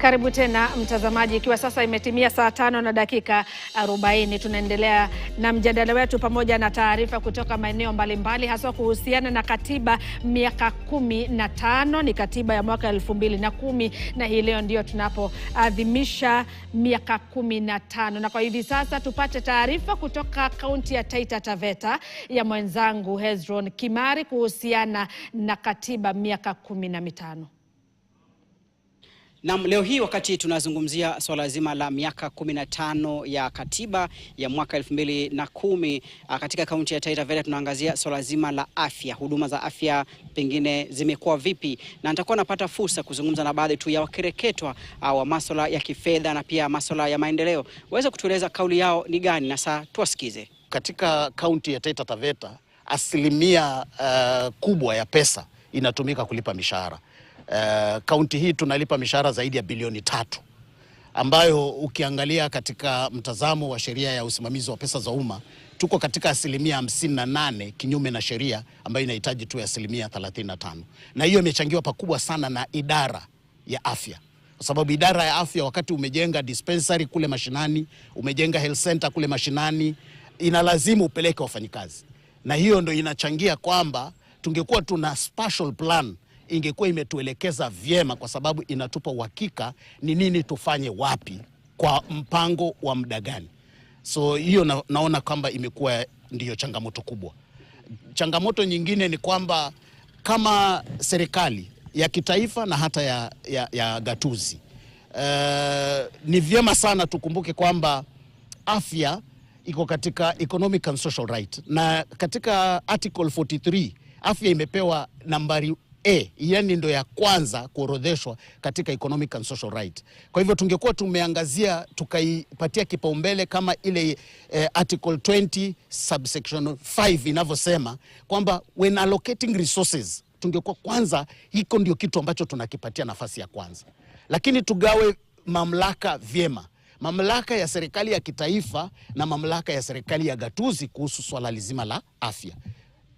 Karibu tena mtazamaji, ikiwa sasa imetimia saa 5 na dakika 40, tunaendelea na mjadala wetu pamoja na taarifa kutoka maeneo mbalimbali, hasa kuhusiana na katiba miaka 15. Ni katiba ya mwaka 2010 na hii leo ndio tunapoadhimisha miaka 15. Na kwa hivi sasa tupate taarifa kutoka kaunti ya Taita Taveta ya mwenzangu Hezron Kimari kuhusiana na katiba miaka 15. Na leo hii wakati tunazungumzia swala zima la miaka 15 ya katiba ya mwaka 2010 katika kaunti ya Taita Taveta, tunaangazia swala zima la afya. Huduma za afya pengine zimekuwa vipi? Na nitakuwa napata fursa kuzungumza na baadhi tu ya wakereketwa wa masuala ya kifedha na pia masuala ya maendeleo. Waweza kutueleza kauli yao ni gani, na sasa tuwasikize. Katika kaunti ya Taita Taveta, asilimia kubwa ya pesa inatumika kulipa mishahara. Kaunti hii tunalipa mishahara zaidi ya bilioni 3, ambayo ukiangalia katika mtazamo wa sheria ya usimamizi wa pesa za umma tuko katika asilimia 58, kinyume na sheria ambayo inahitaji tu asilimia 35. Na hiyo imechangiwa pakubwa sana na idara ya afya, kwa sababu idara ya afya, wakati umejenga dispensary kule mashinani, umejenga health center kule mashinani, inalazimu upeleke wafanyikazi, na hiyo ndio inachangia kwamba tungekuwa tuna special plan, ingekuwa imetuelekeza vyema, kwa sababu inatupa uhakika ni nini tufanye wapi kwa mpango wa muda gani. So hiyo naona kwamba imekuwa ndiyo changamoto kubwa. Changamoto nyingine ni kwamba kama serikali ya kitaifa na hata ya gatuzi, ni vyema sana tukumbuke kwamba afya iko katika economic and social right, na katika article 43 afya imepewa nambari A, yani ndo ya kwanza kuorodheshwa katika economic and social right. Kwa hivyo tungekuwa tumeangazia tukaipatia kipaumbele kama ile article 20 subsection 5 inavyosema kwamba when allocating resources, tungekuwa kwanza hiko ndio kitu ambacho tunakipatia nafasi ya kwanza. Lakini tugawe mamlaka vyema, mamlaka ya serikali ya kitaifa na mamlaka ya serikali ya gatuzi kuhusu swala lizima la afya,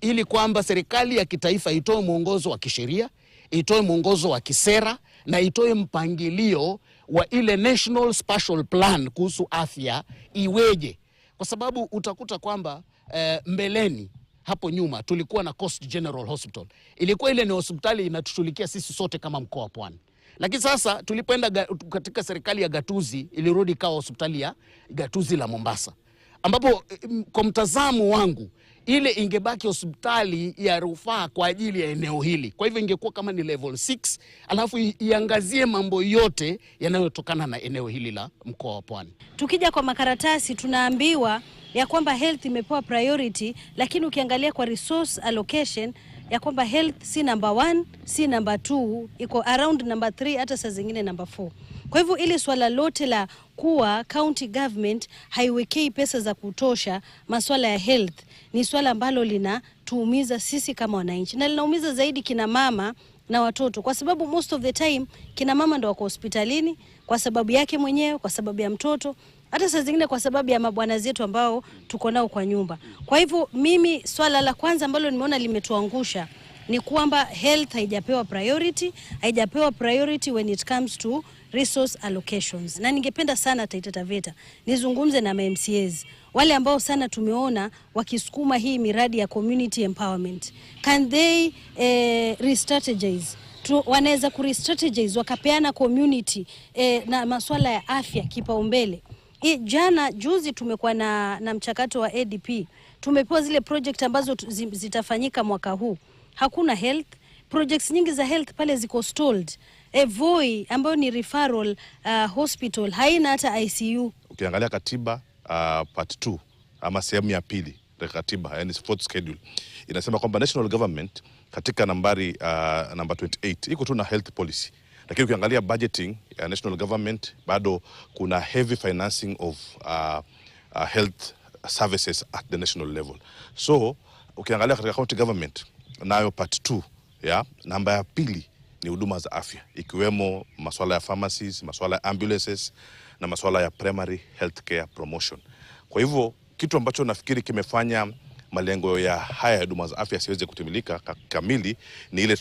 ili kwamba serikali ya kitaifa itoe mwongozo wa kisheria, itoe mwongozo wa kisera, na itoe mpangilio wa ile National Special Plan kuhusu afya iweje. Kwa sababu utakuta kwamba mbeleni hapo nyuma tulikuwa na Coast General Hospital. Ilikuwa ile ni hospitali inatushughulikia sisi sote kama mkoa wa Pwani. Lakini sasa tulipoenda katika serikali ya gatuzi, ilirudi kawa hospitali ya gatuzi la Mombasa, ambapo kwa mtazamo wangu ile ingebaki hospitali ya rufaa kwa ajili ya eneo hili. Kwa hivyo ingekuwa kama ni level 6, alafu iangazie mambo yote yanayotokana na eneo hili la mkoa wa Pwani. Tukija kwa makaratasi tunaambiwa ya kwamba health imepewa priority, lakini ukiangalia kwa resource allocation ya kwamba health si number 1, si number 2, iko around number 3, hata saa zingine number 4. Kwa hivyo ili swala lote la kuwa county government haiwekei pesa za kutosha masuala ya health ni swala ambalo linatuumiza sisi kama wananchi, na linaumiza zaidi kina mama na watoto, kwa sababu most of the time kina mama ndo wako hospitalini kwa sababu yake mwenyewe, kwa sababu ya mtoto, hata saa zingine kwa sababu ya mabwana zetu ambao tuko nao kwa nyumba. Kwa hivyo mimi swala la kwanza ambalo nimeona limetuangusha ni kwamba health haijapewa priority when it comes to resource allocations. Na ningependa sana Taita Taveta nizungumze na MCAs wale ambao sana tumeona wakisukuma hii miradi ya community empowerment. Can they re-strategize? Wanaweza ku-re-strategize wakapeana community na masuala ya afya kipaumbele. Juzi tumekuwa na mchakato wa ADP. Tumepewa zile project ambazo zitafanyika mwaka huu. Hakuna health projects, nyingi za health pale ziko stalled. Voi ambayo ni referral hospital haina hata ICU. Ukiangalia katiba part 2 ama sehemu ya pili ya katiba, yani fourth schedule, inasema kwamba national government katika nambari number 28 iko tu na health policy, lakini ukiangalia budgeting ya national government bado kuna heavy financing of health services at the national level. So ukiangalia katika county government nayo part 2 ya namba ya pili ni huduma za afya, ikiwemo masuala ya pharmacies, masuala ya ambulances na masuala ya primary health care promotion. Kwa hivyo kitu ambacho nafikiri kimefanya malengo ya haya huduma za afya siweze kutimilika kamili ni ile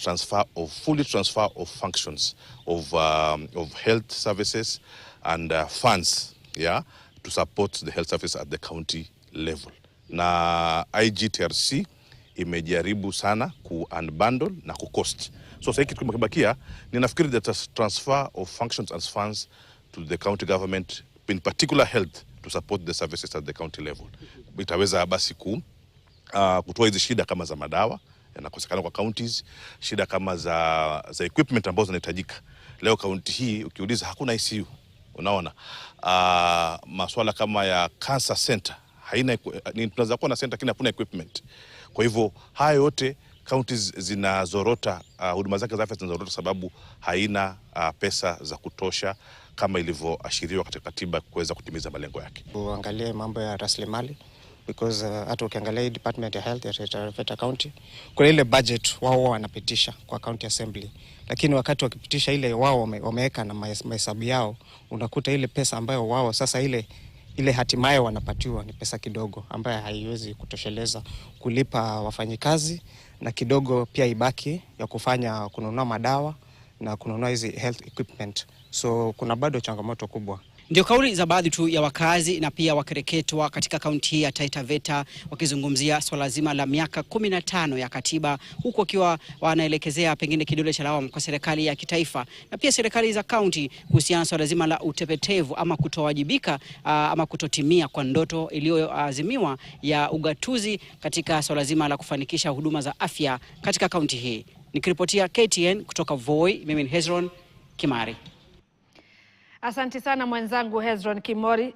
fully transfer of functions of health services and funds to support the health services at the county level. Na IGTRC imejaribu sana ku-unbundle na ku-cost. So sasa kitu kimebakia, ninafikiri that transfer of functions and funds to the county government, in particular health, to support the services at the county level. Itaweza basi kutoa hizi shida kama za madawa yanakosekana kwa counties, shida kama za equipment ambazo zinahitajika. Leo county hii ukiuliza hakuna ICU. Unaona, masuala kama ya cancer center tunaweza kuwa na center lakini hakuna equipment. Kwa hivyo haya yote counties zinazorota, huduma zake za afya zinazorota sababu haina pesa za kutosha kama ilivyoashiriwa katika katiba kuweza kutimiza malengo yake. Uangalie mambo ya rasilimali because hata ukiangalia department ya health ya Taita Taveta County kuna ile budget wao wanapitisha kwa county assembly, lakini wakati wakipitisha ile wao wameweka na mahesabu yao, unakuta ile pesa ambayo wao sasa ile hatimaye wanapatiwa ni pesa kidogo ambayo haiwezi kutosheleza kulipa wafanyikazi, na kidogo pia ibaki ya kununua madawa na kununua hizi health equipment. So kuna bado changamoto kubwa. Ndio kauli za baadhi tu ya wakazi na pia wakereketwa katika kaunti ya Taita Taveta wakizungumzia swala zima la miaka 15 ya katiba, huku wakiwa wanaelekezea pengine kidole cha lawama kwa serikali ya kitaifa na pia serikali za kaunti kuhusiana swala zima la utepetevu ama kutowajibika ama kutotimia kwa ndoto iliyoazimiwa ya ugatuzi katika swala zima la kufanikisha huduma za afya katika kaunti hii. Nikiripotia KTN kutoka Voi, mimi ni Hezron Kimari. Asante sana mwenzangu Hezron Kimari.